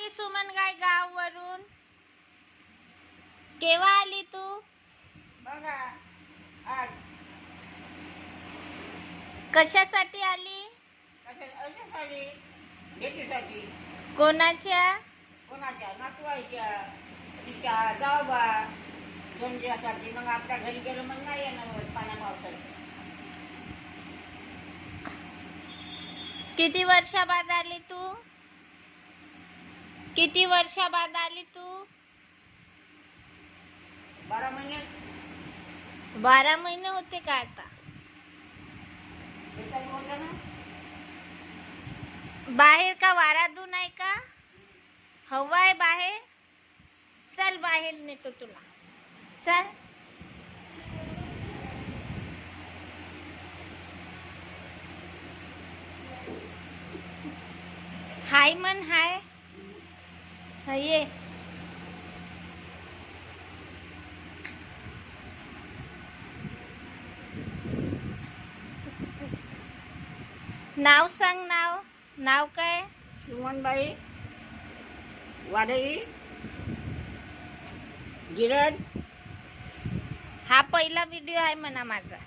आली सुमन गाय गावावरून? केव्हा आली तू? बघा आज कशासाठी आली? अशासाठी भेटीसाठी. कोणाच्या? कोणाच्या नातवाईच्या तिच्या जाऊबा समजासाठी. मग आपल्या घरी गेलो मग नाही येणार पाण्या पावसाचं. किती वर्षाबाद आली तू? किती वर्षाबाद आली तू? 12 महिने 12 महिने होते का आता? त्याच्यात होतं ना. बाहेर का वाराधून आहे का? हवा आहे बाहेर? चल बाहेर नेतो तुला. चल. हाय मन हाय. ये. नाव सांग. नाव काय? सुमनबाई वाडई गिरड. हा पहिला व्हिडिओ आहे म्हणा माझा.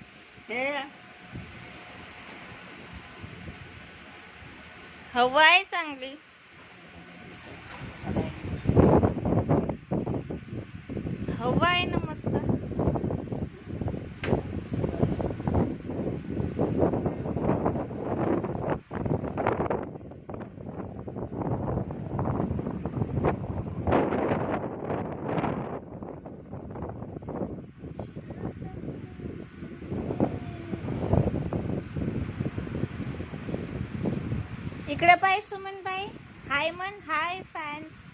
हे हवा आहे चांगली. हवा आहे ना मस्त. इकडे पाय सुमन बाई. हाय मन हाय फॅन्स.